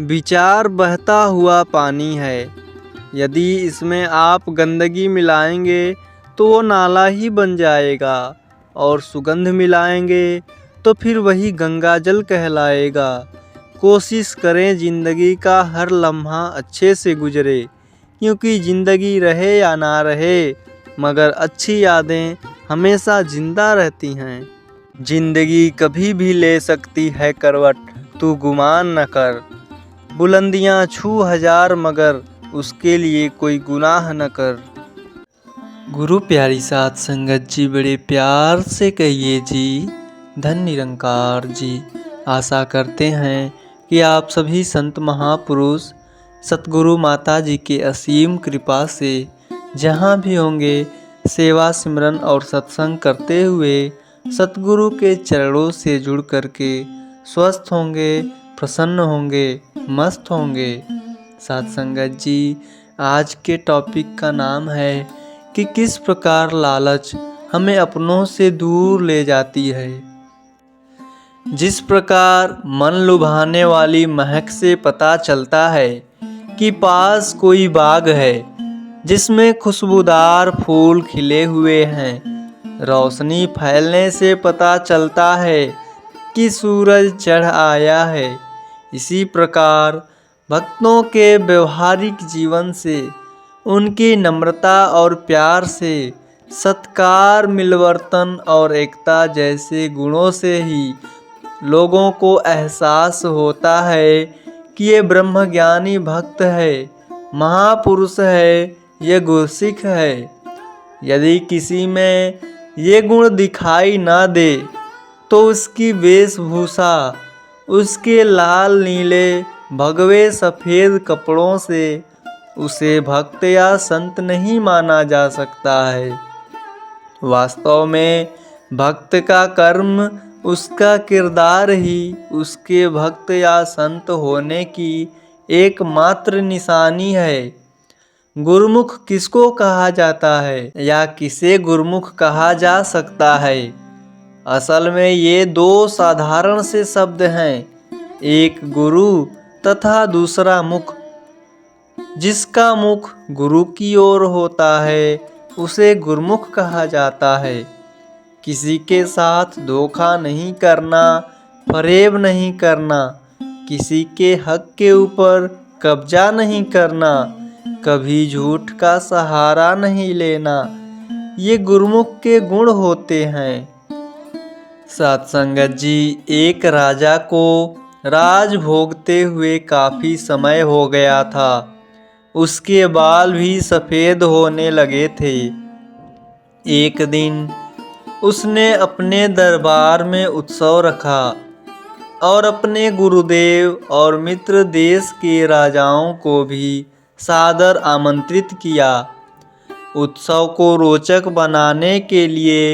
विचार बहता हुआ पानी है। यदि इसमें आप गंदगी मिलाएंगे तो वो नाला ही बन जाएगा और सुगंध मिलाएंगे तो फिर वही गंगा जल कहलाएगा। कोशिश करें ज़िंदगी का हर लम्हा अच्छे से गुजरे, क्योंकि ज़िंदगी रहे या ना रहे मगर अच्छी यादें हमेशा ज़िंदा रहती हैं। ज़िंदगी कभी भी ले सकती है करवट, तू गुमान न कर। बुलंदियाँ छू हजार मगर उसके लिए कोई गुनाह न कर। गुरु प्यारी साध संगत जी, बड़े प्यार से कहिए जी, धन निरंकार जी। आशा करते हैं कि आप सभी संत महापुरुष सतगुरु माता जी के असीम कृपा से जहाँ भी होंगे सेवा सिमरन और सत्संग करते हुए सतगुरु के चरणों से जुड़ करके स्वस्थ होंगे, प्रसन्न होंगे, मस्त होंगे। साध संगत जी, आज के टॉपिक का नाम है कि किस प्रकार लालच हमें अपनों से दूर ले जाती है। जिस प्रकार मन लुभाने वाली महक से पता चलता है कि पास कोई बाग है जिसमें खुशबूदार फूल खिले हुए हैं, रोशनी फैलने से पता चलता है कि सूरज चढ़ आया है, इसी प्रकार भक्तों के व्यवहारिक जीवन से, उनकी नम्रता और प्यार से, सत्कार, मिलवर्तन और एकता जैसे गुणों से ही लोगों को एहसास होता है कि ये ब्रह्मज्ञानी भक्त है, महापुरुष है, ये गुरसिख है। यदि किसी में ये गुण दिखाई ना दे तो उसकी वेशभूषा, उसके लाल नीले भगवे सफ़ेद कपड़ों से उसे भक्त या संत नहीं माना जा सकता है। वास्तव में भक्त का कर्म, उसका किरदार ही उसके भक्त या संत होने की एकमात्र निशानी है। गुरुमुख किसको कहा जाता है या किसे गुरुमुख कहा जा सकता है? असल में ये दो साधारण से शब्द हैं, एक गुरु तथा दूसरा मुख। जिसका मुख गुरु की ओर होता है उसे गुरुमुख कहा जाता है। किसी के साथ धोखा नहीं करना, फरेब नहीं करना, किसी के हक के ऊपर कब्जा नहीं करना, कभी झूठ का सहारा नहीं लेना, ये गुरुमुख के गुण होते हैं। साध संगत जी, एक राजा को राज भोगते हुए काफ़ी समय हो गया था। उसके बाल भी सफ़ेद होने लगे थे। एक दिन उसने अपने दरबार में उत्सव रखा और अपने गुरुदेव और मित्र देश के राजाओं को भी सादर आमंत्रित किया। उत्सव को रोचक बनाने के लिए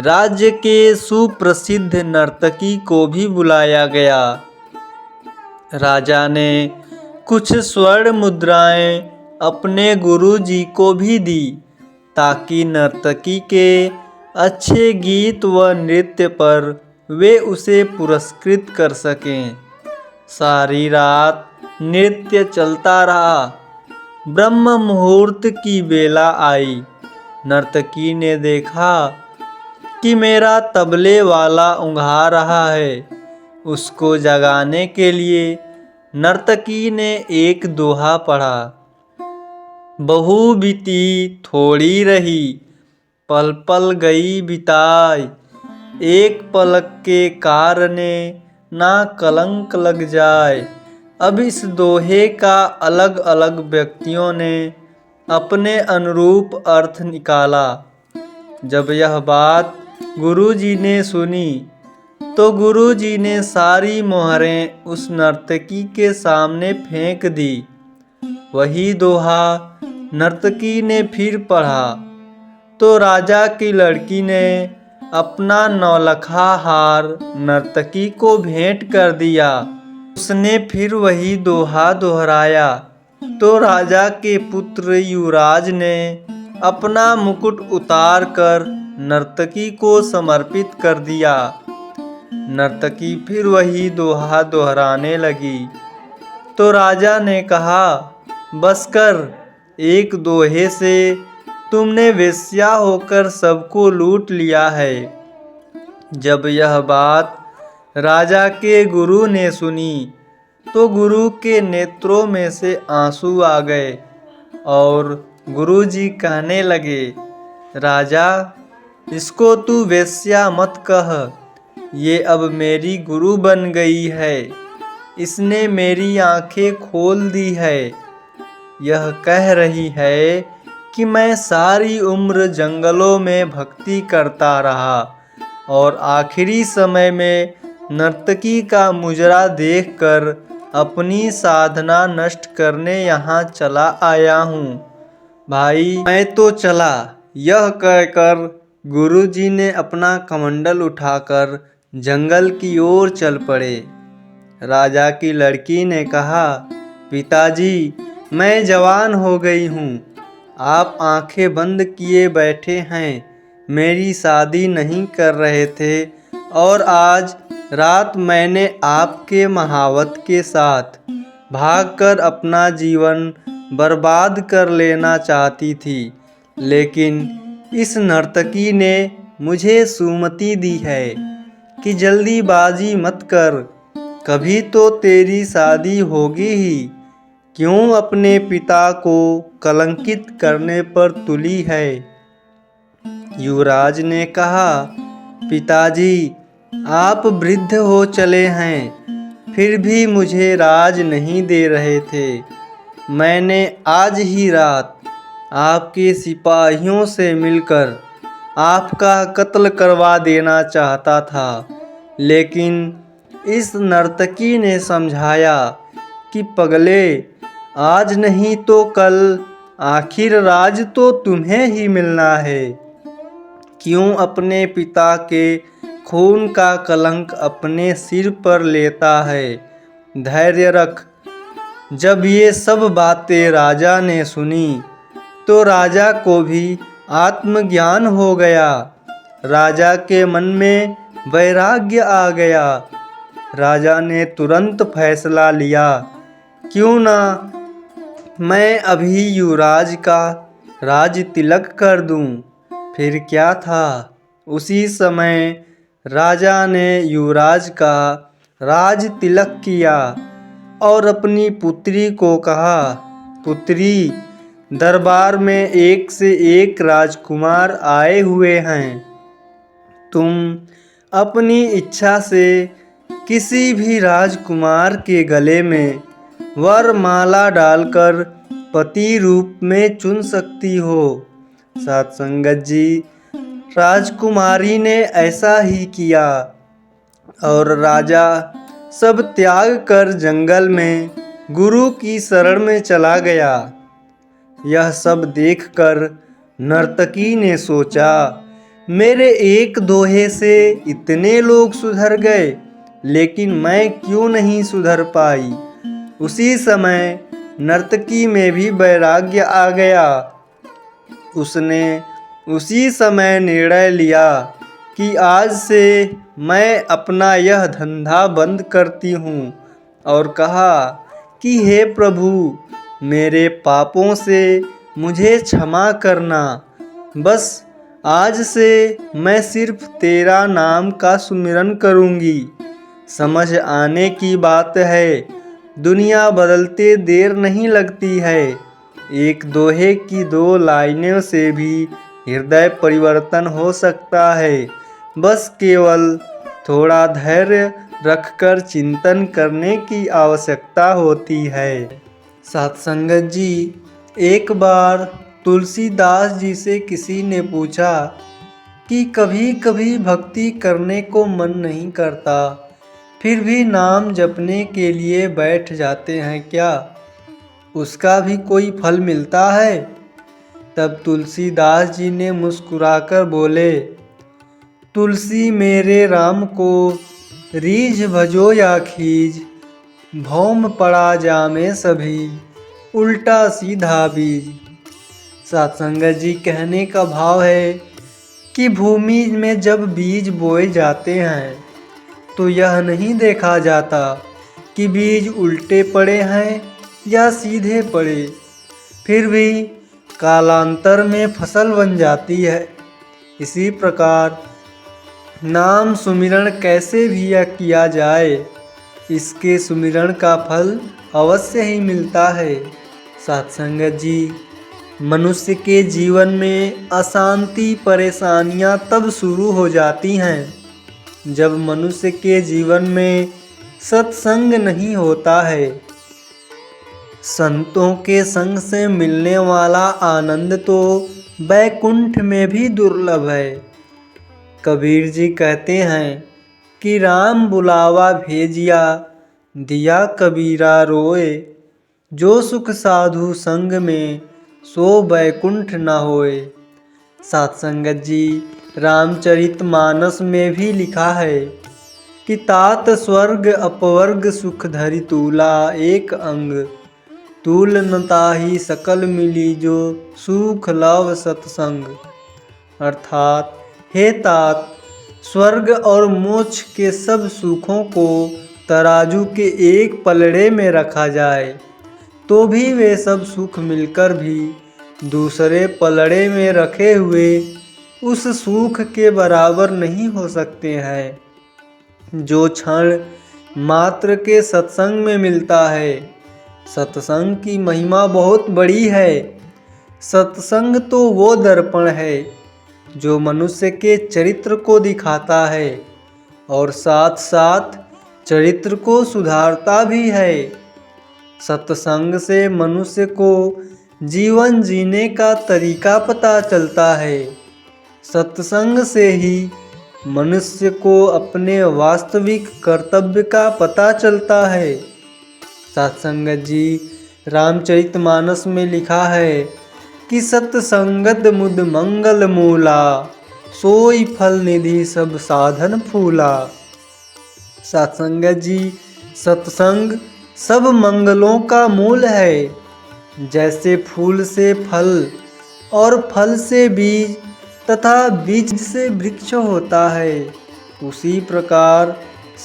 राज्य के सुप्रसिद्ध नर्तकी को भी बुलाया गया। राजा ने कुछ स्वर्ण मुद्राएं अपने गुरु जी को भी दी ताकि नर्तकी के अच्छे गीत व नृत्य पर वे उसे पुरस्कृत कर सकें। सारी रात नृत्य चलता रहा। ब्रह्म मुहूर्त की बेला आई। नर्तकी ने देखा कि मेरा तबले वाला ऊँघा रहा है। उसको जगाने के लिए नर्तकी ने एक दोहा पढ़ा। बहू बीती थोड़ी रही, पल पल गई बिताई, एक पलक के कारणे ना कलंक लग जाए। अब इस दोहे का अलग अलग व्यक्तियों ने अपने अनुरूप अर्थ निकाला। जब यह बात गुरुजी ने सुनी तो गुरुजी ने सारी मोहरें उस नर्तकी के सामने फेंक दी। वही दोहा नर्तकी ने फिर पढ़ा तो राजा की लड़की ने अपना नौलखा हार नर्तकी को भेंट कर दिया। उसने फिर वही दोहा दोहराया तो राजा के पुत्र युवराज ने अपना मुकुट उतार कर नर्तकी को समर्पित कर दिया। नर्तकी फिर वही दोहा दोहराने लगी। तो राजा ने कहा, बस कर, एक दोहे से तुमने वेश्या होकर सबको लूट लिया है। जब यह बात राजा के गुरु ने सुनी तो गुरु के नेत्रों में से आंसू आ गए और गुरुजी कहने लगे, राजा, इसको तू वेश्या मत कह, ये अब मेरी गुरु बन गई है, इसने मेरी आंखें खोल दी है। यह कह रही है कि मैं सारी उम्र जंगलों में भक्ति करता रहा और आखिरी समय में नर्तकी का मुजरा देखकर अपनी साधना नष्ट करने यहाँ चला आया हूँ। भाई, मैं तो चला। यह कहकर गुरुजी ने अपना कमंडल उठाकर जंगल की ओर चल पड़े। राजा की लड़की ने कहा, पिताजी, मैं जवान हो गई हूँ, आप आंखें बंद किए बैठे हैं, मेरी शादी नहीं कर रहे थे और आज रात मैंने आपके महावत के साथ भागकर अपना जीवन बर्बाद कर लेना चाहती थी, लेकिन इस नर्तकी ने मुझे सुमति दी है कि जल्दीबाजी मत कर, कभी तो तेरी शादी होगी ही, क्यों अपने पिता को कलंकित करने पर तुली है। युवराज ने कहा, पिताजी, आप वृद्ध हो चले हैं, फिर भी मुझे राज नहीं दे रहे थे। मैंने आज ही रात आपके सिपाहियों से मिलकर आपका कत्ल करवा देना चाहता था, लेकिन इस नर्तकी ने समझाया कि पगले, आज नहीं तो कल आखिर राज तो तुम्हें ही मिलना है, क्यों अपने पिता के खून का कलंक अपने सिर पर लेता है। धैर्य रख। जब ये सब बातें राजा ने सुनी तो राजा को भी आत्मज्ञान हो गया। राजा के मन में वैराग्य आ गया। राजा ने तुरंत फैसला लिया, क्यों ना मैं अभी युवराज का राज तिलक कर दूं। फिर क्या था, उसी समय राजा ने युवराज का राज तिलक किया और अपनी पुत्री को कहा, पुत्री, दरबार में एक से एक राजकुमार आए हुए हैं, तुम अपनी इच्छा से किसी भी राजकुमार के गले में वरमाला डालकर पति रूप में चुन सकती हो। साथ संगत जी, राजकुमारी ने ऐसा ही किया और राजा सब त्याग कर जंगल में गुरु की शरण में चला गया। यह सब देखकर नर्तकी ने सोचा, मेरे एक दोहे से इतने लोग सुधर गए, लेकिन मैं क्यों नहीं सुधर पाई। उसी समय नर्तकी में भी वैराग्य आ गया। उसने उसी समय निर्णय लिया कि आज से मैं अपना यह धंधा बंद करती हूँ और कहा कि हे प्रभु, मेरे पापों से मुझे क्षमा करना। बस आज से मैं सिर्फ तेरा नाम का सुमिरन करूँगी। समझ आने की बात है, दुनिया बदलते देर नहीं लगती है। एक दोहे की 2 लाइनों से भी हृदय परिवर्तन हो सकता है। बस केवल थोड़ा धैर्य रखकर चिंतन करने की आवश्यकता होती है। साथ संगत जी, एक बार तुलसीदास जी से किसी ने पूछा कि कभी कभी भक्ति करने को मन नहीं करता, फिर भी नाम जपने के लिए बैठ जाते हैं, क्या उसका भी कोई फल मिलता है? तब तुलसीदास जी ने मुस्कुराकर बोले, तुलसी मेरे राम को रीझ भजो या खीज, भौम पड़ा जामे सभी उल्टा सीधा बीज। सत्संगत जी, कहने का भाव है कि भूमि में जब बीज बोए जाते हैं तो यह नहीं देखा जाता कि बीज उल्टे पड़े हैं या सीधे पड़े, फिर भी कालांतर में फसल बन जाती है। इसी प्रकार नाम सुमिरन कैसे भी किया जाए, इसके सुमिरन का फल अवश्य ही मिलता है। सत्संगत जी, मनुष्य के जीवन में अशांति परेशानियां तब शुरू हो जाती हैं जब मनुष्य के जीवन में सत्संग नहीं होता है। संतों के संग से मिलने वाला आनंद तो वैकुंठ में भी दुर्लभ है। कबीर जी कहते हैं कि राम बुलावा भेजिया, दिया कबीरा रोए, जो सुख साधु संग में सो वैकुंठ न होए। सत्संगत जी, रामचरितमानस में भी लिखा है कि तात स्वर्ग अपवर्ग सुख धरि तूला, एक अंग तूल न ताहि सकल मिली, जो सुख लव सत्संग। अर्थात, हे तात, स्वर्ग और मोक्ष के सब सुखों को तराजू के एक पलड़े में रखा जाए तो भी वे सब सुख मिलकर भी दूसरे पलड़े में रखे हुए उस सुख के बराबर नहीं हो सकते हैं जो क्षण मात्र के सत्संग में मिलता है। सत्संग की महिमा बहुत बड़ी है। सत्संग तो वो दर्पण है जो मनुष्य के चरित्र को दिखाता है और साथ साथ चरित्र को सुधारता भी है। सत्संग से मनुष्य को जीवन जीने का तरीका पता चलता है। सत्संग से ही मनुष्य को अपने वास्तविक कर्तव्य का पता चलता है। सत्संगत जी, रामचरितमानस में लिखा है कि सत्संगत मुद मंगल मूला, सोई फल निधि सब साधन फूला। सत्संगत जी, सत्संग सब मंगलों का मूल है। जैसे फूल से फल और फल से बीज तथा बीज से वृक्ष होता है, उसी प्रकार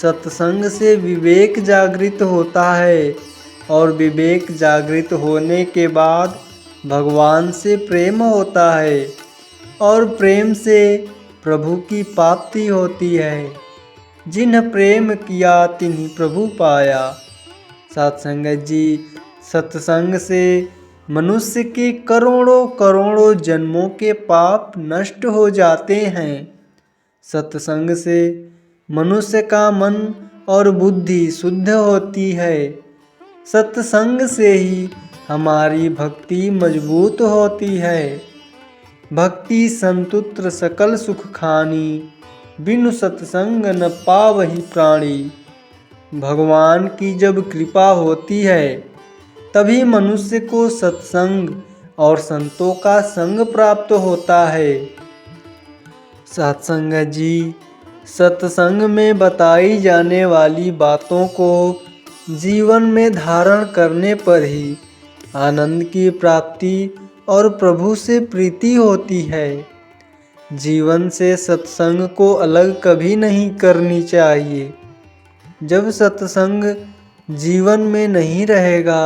सत्संग से विवेक जागृत होता है और विवेक जागृत होने के बाद भगवान से प्रेम होता है और प्रेम से प्रभु की प्राप्ति होती है। जिन्ह प्रेम किया तिन्हि प्रभु पाया। सत्संगत जी, सत्संग से मनुष्य के करोड़ों करोड़ों जन्मों के पाप नष्ट हो जाते हैं। सत्संग से मनुष्य का मन और बुद्धि शुद्ध होती है। सत्संग से ही हमारी भक्ति मजबूत होती है। भक्ति संतुत्र सकल सुख खानी, बिनु सत्संग न पावहि प्राणी। भगवान की जब कृपा होती है तभी मनुष्य को सत्संग और संतों का संग प्राप्त होता है। सत्संगत जी, सत्संग में बताई जाने वाली बातों को जीवन में धारण करने पर ही आनंद की प्राप्ति और प्रभु से प्रीति होती है। जीवन से सत्संग को अलग कभी नहीं करनी चाहिए। जब सत्संग जीवन में नहीं रहेगा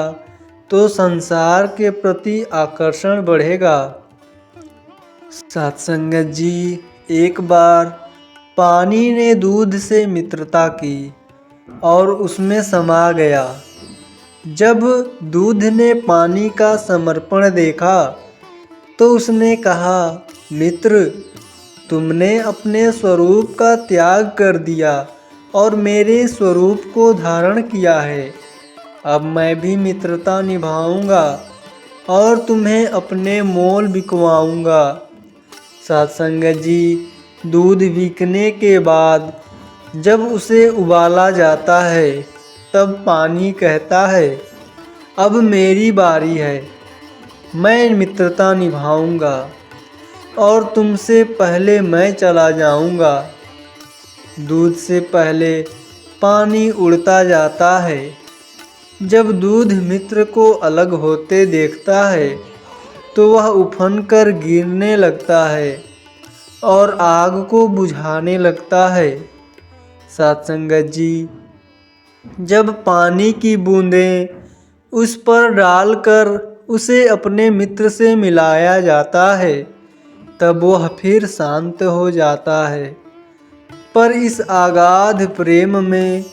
तो संसार के प्रति आकर्षण बढ़ेगा। सत्संगत जी, एक बार पानी ने दूध से मित्रता की और उसमें समा गया। जब दूध ने पानी का समर्पण देखा तो उसने कहा, मित्र, तुमने अपने स्वरूप का त्याग कर दिया और मेरे स्वरूप को धारण किया है। अब मैं भी मित्रता निभाऊंगा और तुम्हें अपने मोल बिकवाऊंगा। सत्संगत जी, दूध बिकने के बाद जब उसे उबाला जाता है तब पानी कहता है, अब मेरी बारी है, मैं मित्रता निभाऊंगा और तुमसे पहले मैं चला जाऊंगा। दूध से पहले पानी उड़ता जाता है। जब दूध मित्र को अलग होते देखता है तो वह उफन कर गिरने लगता है और आग को बुझाने लगता है। सत्संगत जी, जब पानी की बूंदें उस पर डालकर उसे अपने मित्र से मिलाया जाता है तब वह फिर शांत हो जाता है। पर इस अगाध प्रेम में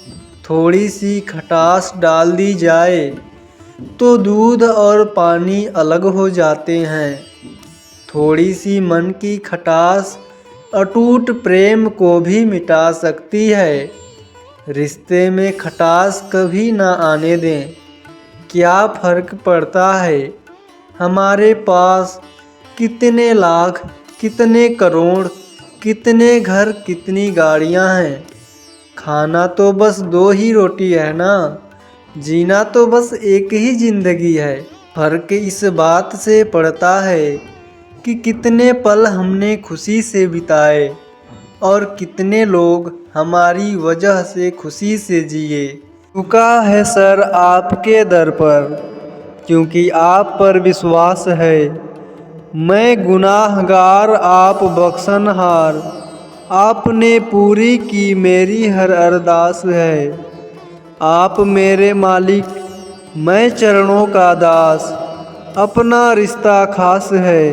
थोड़ी सी खटास डाल दी जाए तो दूध और पानी अलग हो जाते हैं। थोड़ी सी मन की खटास अटूट प्रेम को भी मिटा सकती है। रिश्ते में खटास कभी ना आने दें। क्या फर्क पड़ता है हमारे पास कितने लाख, कितने करोड़, कितने घर, कितनी गाड़ियां हैं। खाना तो बस 2 ही रोटी है ना, जीना तो बस एक ही जिंदगी है। फर्क इस बात से पड़ता है कि कितने पल हमने खुशी से बिताए और कितने लोग हमारी वजह से खुशी से जिए। झुका है सर आपके दर पर क्योंकि आप पर विश्वास है। मैं गुनाहगार आप बख्शनहार, आपने पूरी की मेरी हर अरदास है। आप मेरे मालिक, मैं चरणों का दास, अपना रिश्ता खास है।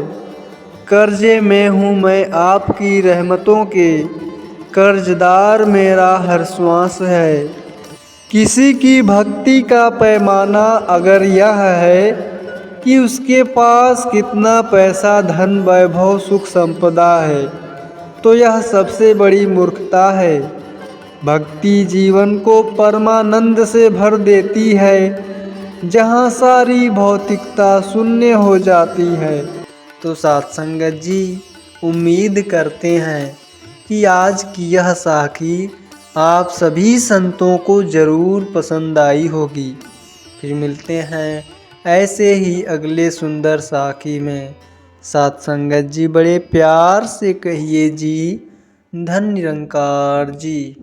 कर्जे में हूँ मैं आपकी रहमतों के, कर्जदार मेरा हर श्वास है। किसी की भक्ति का पैमाना अगर यह है कि उसके पास कितना पैसा, धन, वैभव, सुख संपदा है तो यह सबसे बड़ी मूर्खता है। भक्ति जीवन को परमानंद से भर देती है जहाँ सारी भौतिकता शून्य हो जाती है। तो साथ संगत जी, उम्मीद करते हैं कि आज की यह साखी आप सभी संतों को ज़रूर पसंद आई होगी। फिर मिलते हैं ऐसे ही अगले सुंदर साखी में। साथ संगत जी, बड़े प्यार से कहिए जी, धन निरंकार जी।